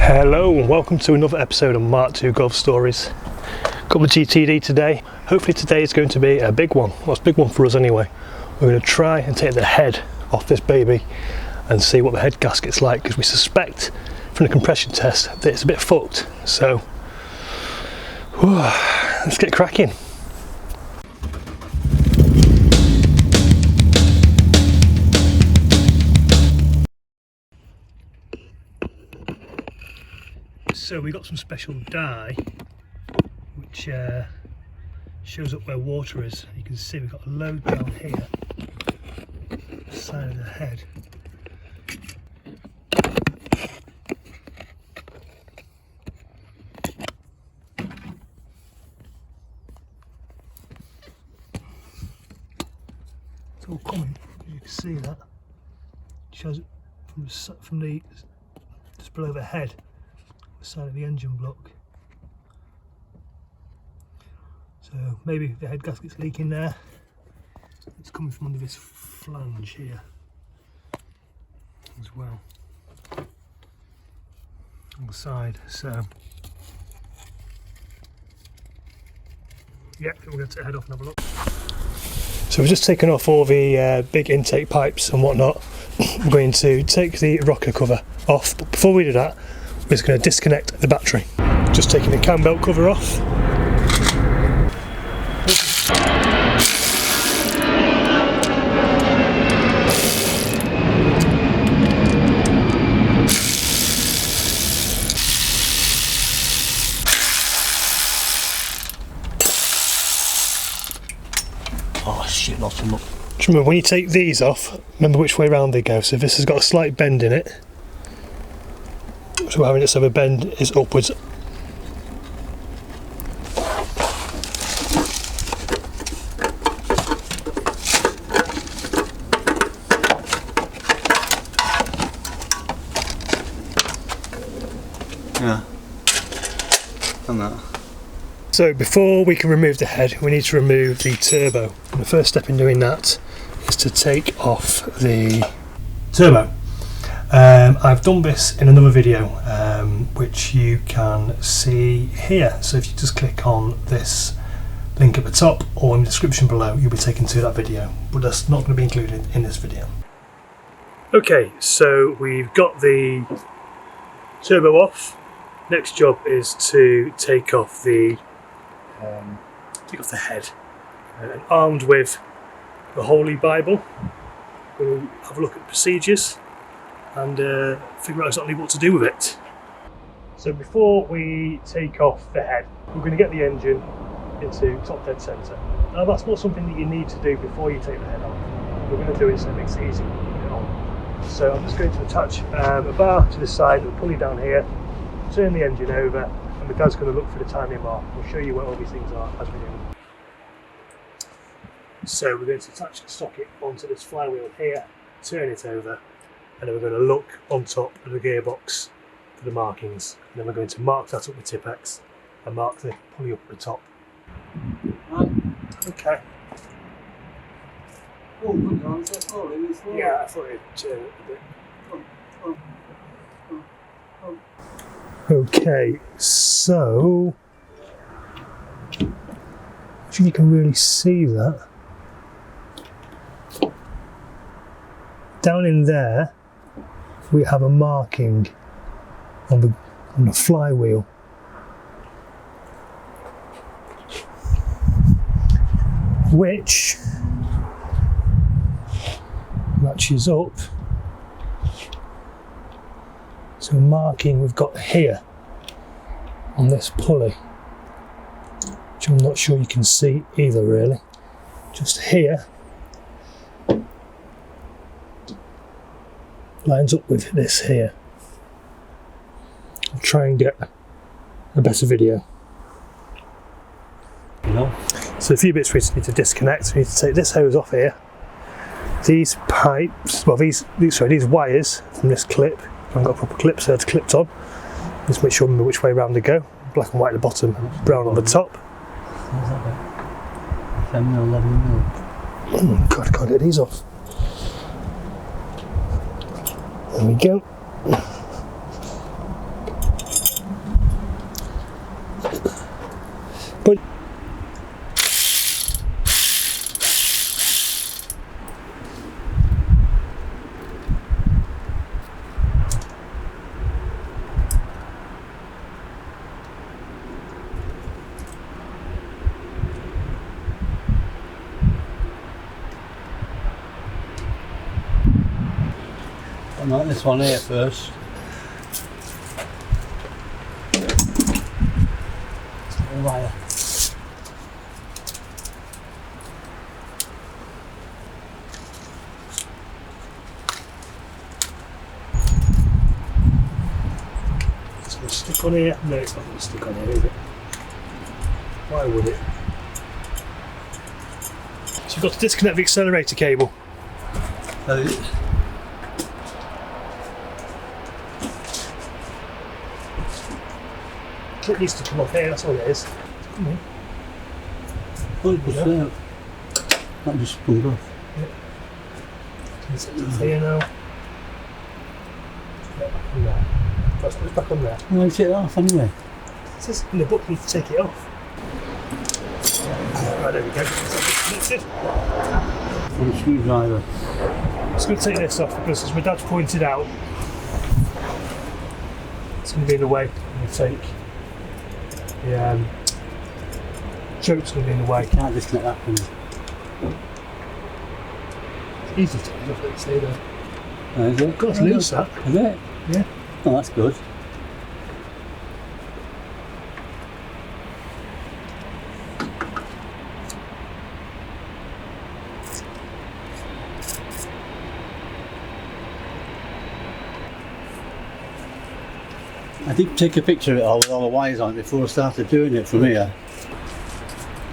Hello and welcome to another episode of Mark II Golf Stories. Got the GTD today. Hopefully today is going to be a big one. Well, it's a big one for us anyway. We're going to try and take the head off this baby and see what the head gasket's like, because we suspect from the compression test that it's a bit fucked. So let's get cracking. So we got some special dye which shows up where water is. You can see we've got a load down here, the side of the head. It's all coming, you can see that. It shows it from the just below the head. Side of the engine block, so maybe the head gasket's leaking there. It's coming from under this flange here as well on the side. So yeah, we're going to take the head off and have a look. So we've just taken off all the big intake pipes and whatnot. I'm going to take the rocker cover off, but before we do that, we're just going to disconnect the battery. Just taking the cam belt cover off. Oh shit, lost them up. Just remember, when you take these off, remember which way round they go. So this has got a slight bend in it. So we're having it so the bend is upwards. Yeah, and that. So before we can remove the head, we need to remove the turbo. And the first step in doing that is to take off the turbo. I've done this in another video which you can see here, so if you just click on this link at the top or in the description below, you'll be taken to that video, but that's not going to be included in this video. Okay, so we've got the turbo off. Next job is to take off the head, and armed with the Holy Bible, we'll have a look at the procedures and figure out exactly what to do with it. So before we take off the head, we're going to get the engine into top dead centre. Now that's not something that you need to do before you take the head off. We're going to do it so it makes it easy to put it on. So I'm just going to attach a bar to the side with a pulley down here, turn the engine over, and the dad's going to look for the timing mark. We'll show you where all these things are as we do. So we're going to attach the socket onto this flywheel here, turn it over, and then we're going to look on top of the gearbox for the markings, and then we're going to mark that up with Tipex and mark the pulley up at the top. Okay. Oh, good on, so slowly, slowly. Yeah, I thought it'd turn it a bit. Okay, so I think you can really see that. Down in there, we have a marking on the flywheel, which matches up to a marking we've got here on this pulley, which I'm not sure you can see either really. Just here lines up with this here. I'll try and get a better video. No. So a few bits we need to disconnect. We need to take this hose off here. These pipes, well these wires from this clip, I haven't got a proper clip so it's clipped on. Just make sure I remember which way round to go. Black and white at the bottom, and brown on the top. What's that? 10 mil, 11 mil. Oh God, I can't get these off. There we go. But I like this one here first. Wire. it's going to stick on here. No, it's not going to stick on here, is it? Why would it? So you've got to disconnect the accelerator cable. It needs to come off here, that's all it is. Come on. Oh, it was there. That just sprung off. It's here now. Back on there. Let's put it back on there. Why take it off anyway? It says in the book you need to take it off. Right, there we go. That's it. On a screwdriver. I'm just going to take this off because, as my dad's pointed out, it's going to be in the way. I'm going to take the choke's going to be in the way. You can't disconnect that from It's easy to take off, let's say there. Oh, is it? Got to lose that. Is it? Yeah. Oh, that's good. I did take a picture of it all with all the wires on it before I started doing it from here.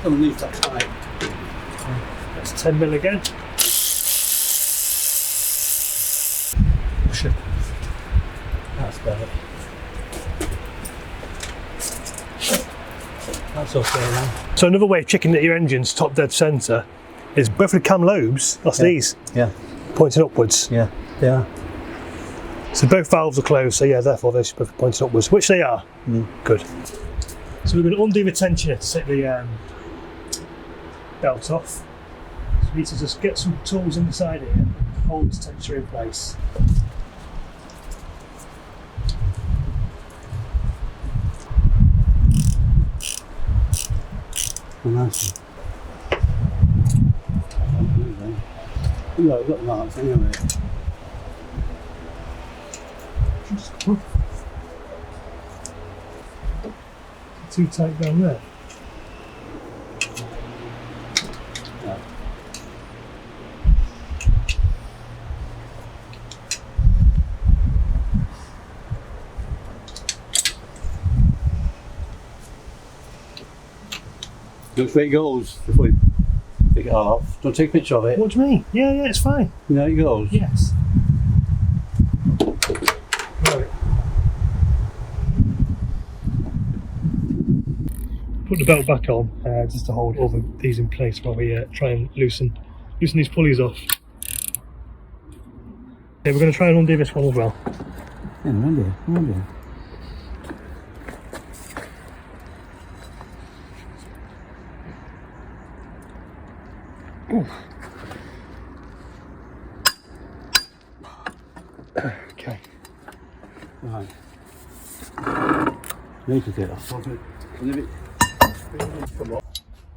Underneath that tight. That's 10mm again. Push it. That's better. That's okay now. So another way of checking that your engine's top dead centre is both the cam lobes, that's these, Yeah, pointing upwards. yeah, they are. So both valves are closed, so yeah, therefore they should be pointing upwards, which they are. Good. So we're going to undo the tensioner to take the belt off. So we need to just get some tools inside here and hold this tensioner in place. Oh, nice. Yeah, I've got marks anyway. Too tight down there. Yeah. Looks where it goes before you pick it off. Don't take a picture of it. What do you mean? Yeah, it's fine. You know how it goes? Yes. Right. Put the belt back on just to hold all these in place while we try and loosen these pulleys off. Okay, we're going to try and undo this one as well. Yeah, remember. Okay. Right. Need to take that off.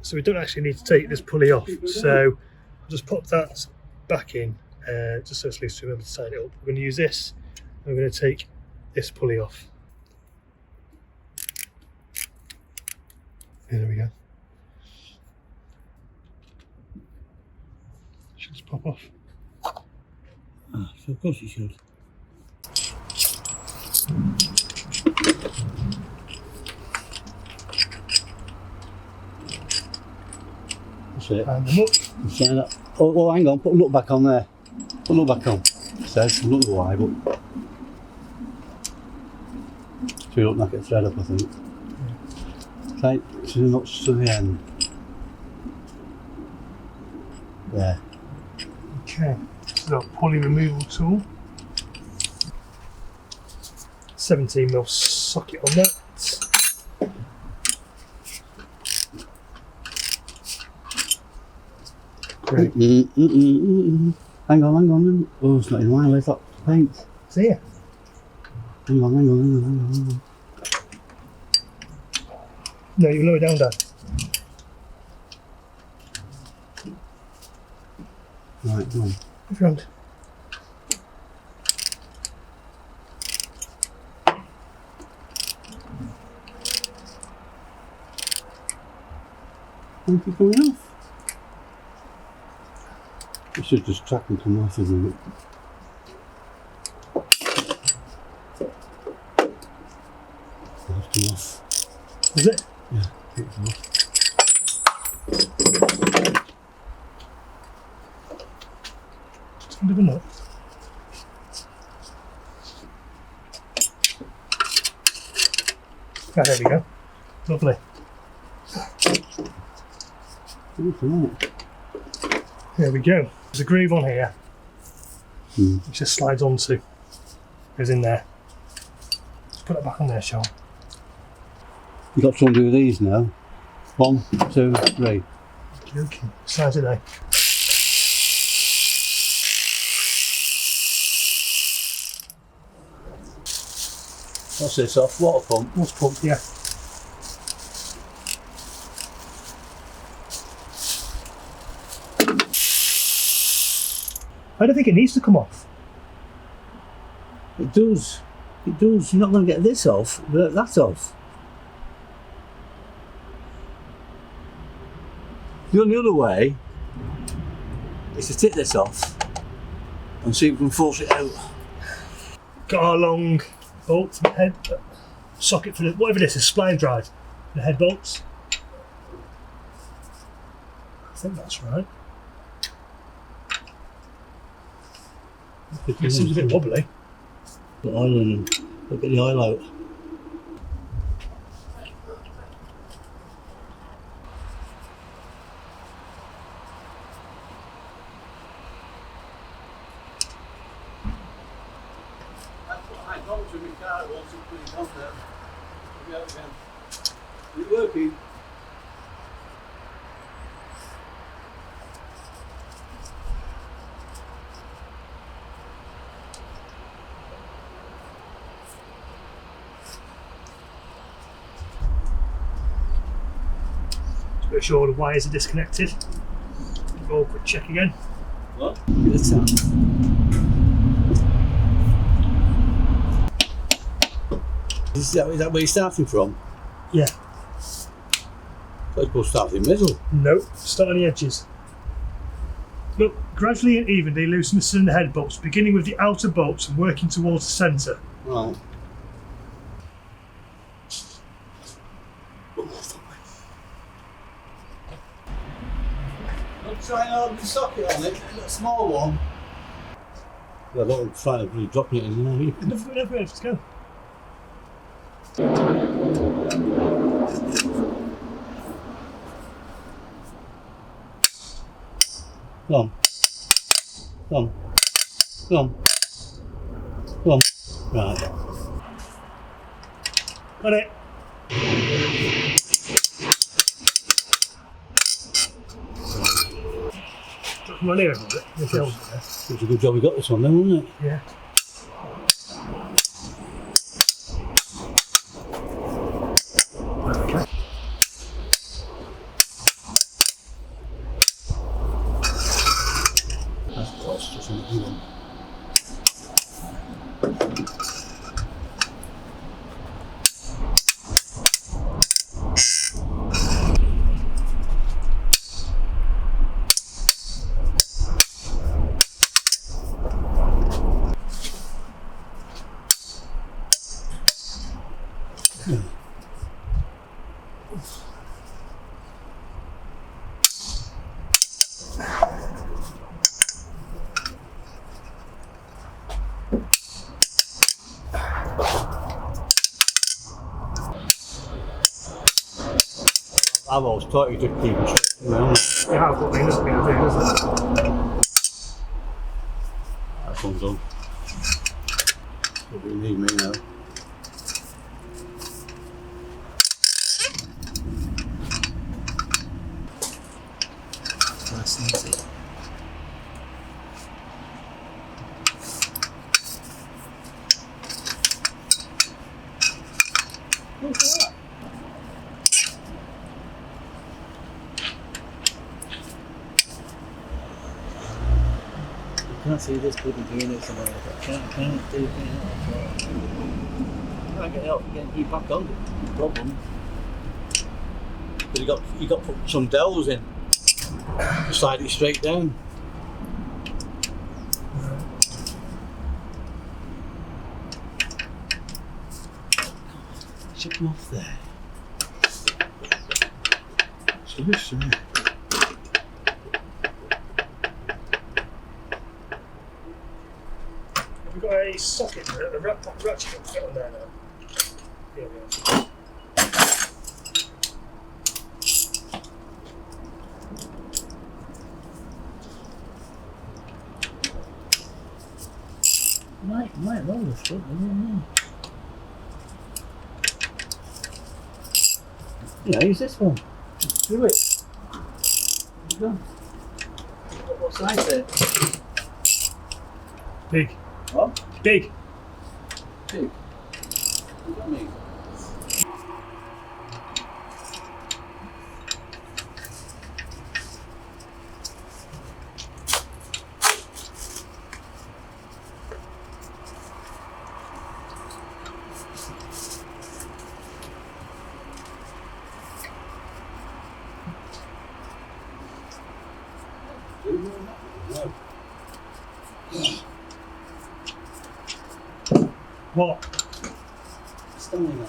So we don't actually need to take this pulley off, so I'll just pop that back in just so it's loose to remember to tighten it up. We're going to use this and we're going to take this pulley off. There we go. Should just pop off. Ah, so of course you should. That's it. And them up. Stand up. Oh, hang on, put a look back on there. Put a look back on. It says, I'm not sure why, but so you don't knock it thread up, I think. Right, to the nuts to the end. There. Okay, so our pulley removal tool. 17mm socket on that. Great. Hang on. Oh, it's not in line. Where's that paint? It's here. Hang on. No, you lower it down, Dad. Right, come on. If you want. Won't be coming off. It should just track and come off, isn't it? It's come off. Is it? Yeah, it's off. Just give it a nut. Ah, there we go. Lovely. There we go. There's a groove on here, which just slides onto. Goes in there. Let's put it back on there, Sean. You've got to undo these now. 1, 2, 3. Okay. Size of day. What's this off? Water pump? Water pump, yeah. I don't think it needs to come off. It does. It does. You're not going to get this off, but that's off. The only other way is to take this off and see if we can force it out. Got our long bolt head socket for the, whatever this is, spline drive. The head bolts. I think that's right. It seems a bit wobbly. The oil in them. Look at the oil out. I got to my car once and put it on there. Maybe out again. Is it working? Just make sure all the wires are disconnected. Oh, quick check again. What? Look at the sound. Is that where you're starting from? Yeah. So it's supposed to start in the middle. No, start on the edges. Look, gradually and evenly loosen the cylinder head bolts, beginning with the outer bolts and working towards the centre. Right. I'm trying to open the socket on it, a small one. I don't want to try to really drop it in there. Enough, let's go. Come on. Right. Got it. Come on here a bit. It's It's a good job we got this one then, wasn't it? yeah. Okay. That's close, just a good one. I've always taught you to keep them straight around. Yeah, I've got the other thing I do, isn't it? That's one done. What do you need me now? Nice and easy. What's that? I can't see this bloody doing it somewhere. I can't do it. I can't get it off again. Keep back on. No problem. But you got to put some dowels in. Slide it straight down. Should come off there. It's loose there. We've got a socket, a ratchet fit on there now. Here we go. Might roll this foot, I don't know. Yeah, use this one. Do it. There you go. What size is it? Big. What? Big. Big. What does that mean? What? Standing there.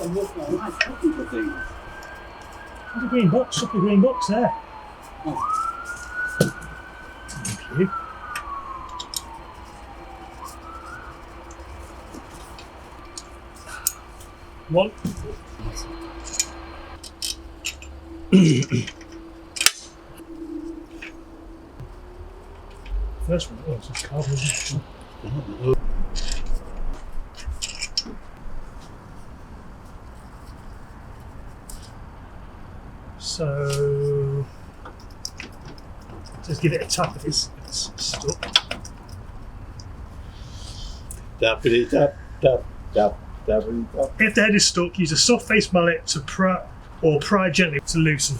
I'm walking on life looking for things. There's a green box, up the green box there. Oh. Thank you. One. First one, oh, it's just carbon. So, just give it a tap if it's stuck. Tappity tap, tap, tap, tappity tap. If the head is stuck, use a soft face mallet to pry gently to loosen.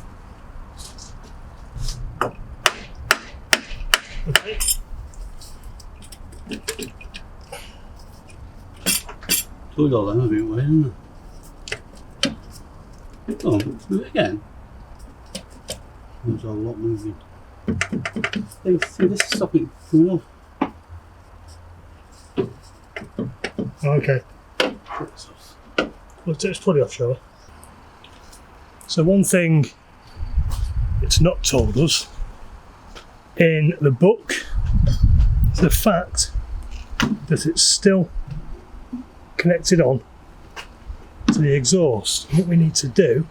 Okay. Told all that a bit way, isn't it? Oh, do it again. There's a lot moving. Hey, see, this is stopping coming off. Okay. Well, it's probably off, shall we? So one thing it's not told us in the book is the fact that it's still connected on to the exhaust. And what we need to do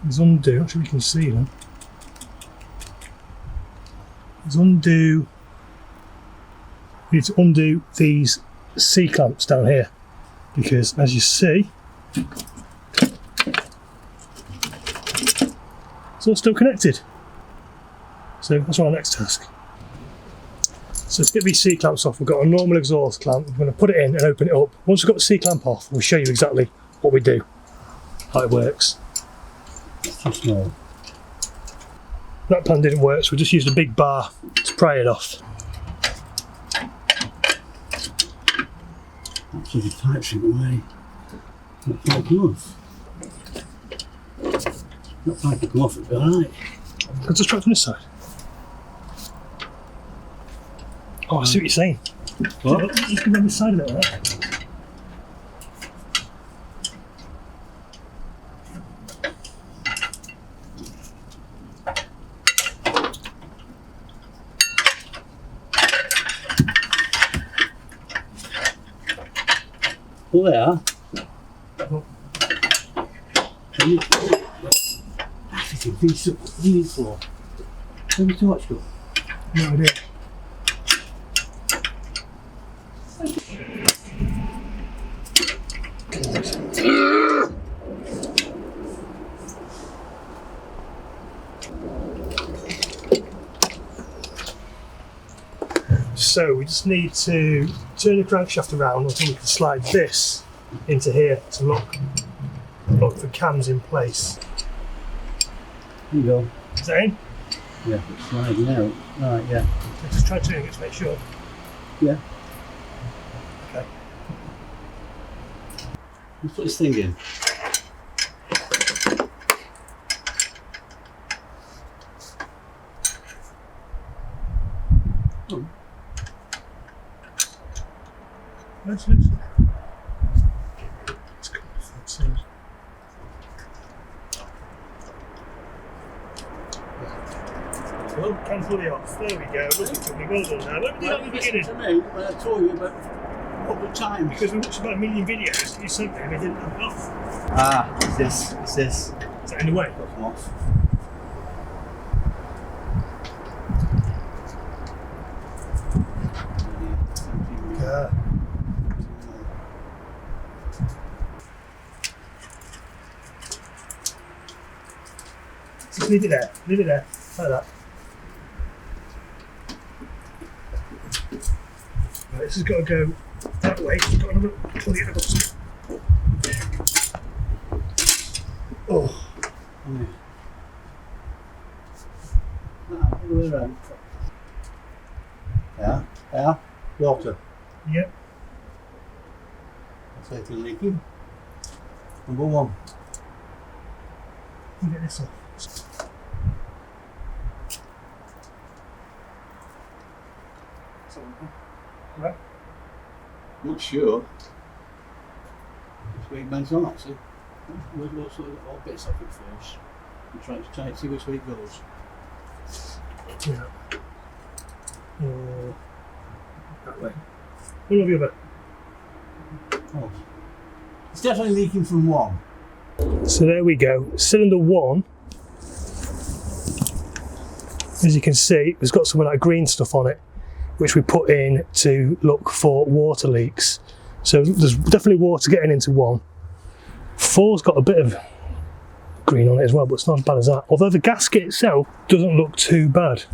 is undo, actually we can see them, we need to undo these C-clamps down here, because as you see, it's all still connected. So that's our next task. So to get these C-clamps off, we've got a normal exhaust clamp. We're going to put it in and open it up. Once we've got the C-clamp off, we'll show you exactly what we do, how it works. It's too small. That plan didn't work, so we just used a big bar to pry it off. Absolutely tight straight away. Not quite come off. Not quite to come off, it'll be alright. Let's just try it from this side. Oh, I see what you're saying. What? You can run this side of it, right? Well, there. Everything thinks up. What do you need for? Where did the torch go? No idea. So we just need to turn the crankshaft around until we can slide this into here to lock the cams in place. There you go. Is that in? Yeah, it's sliding out. Right, yeah. So just try turning it to make sure. Yeah. Okay. Let's put this thing in. Oh. That's loose. It's good. That's it. Well, Cam Pulley off. There we go. Look at me. Well done now. What did you do at the beginning? To me, when I told you about a couple of times. Because we watched about 1 million videos that you sent me and they didn't have it off. Ah, it's this. It's this. Is that in the way? Got them off. Yeah. Just leave it there. Leave it there. Like that. Right, this has got to go that way. It's got another pulley at the bottom. Oh. All the way around. Yeah, yeah. Water. Yep. That's it, leaking. Number one. We'll get this off. Right. Not sure. Which way it bangs on, actually. We'll sort of all bits off it first. And try to see which way it goes. Yeah. That way. One or the other. Oh. It's definitely leaking from one. So there we go. Cylinder 1, as you can see, it's got some of that green stuff on it, which we put in to look for water leaks. So there's definitely water getting into 1. 4's got a bit of green on it as well, but it's not as bad as that. Although the gasket itself doesn't look too bad.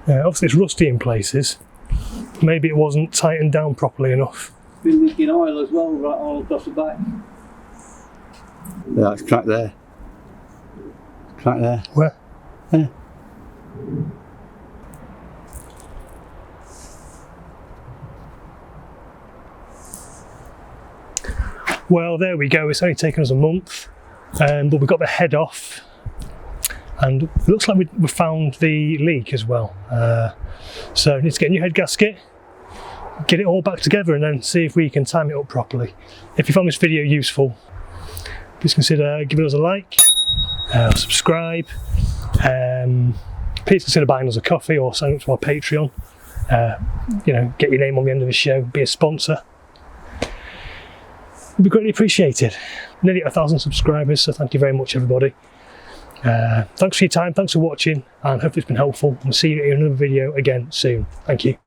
Obviously it's rusty in places. Maybe it wasn't tightened down properly enough. Been leaking oil as well, right all across the back. Yeah, it's cracked there. Cracked there. Where? Yeah. Well, there we go. It's only taken us a month, but we got the head off, and it looks like we found the leak as well. So need to get a new head gasket, get it all back together, and then see if we can time it up properly. If you found this video useful, please consider giving us a like, subscribe. Please consider buying us a coffee or sign up to our Patreon. Get your name on the end of the show, be a sponsor. It'd be greatly appreciated. Nearly 1,000 subscribers, so thank you very much, everybody. Thanks for your time, thanks for watching, and hopefully it's been helpful. We'll see you in another video again soon. Thank you.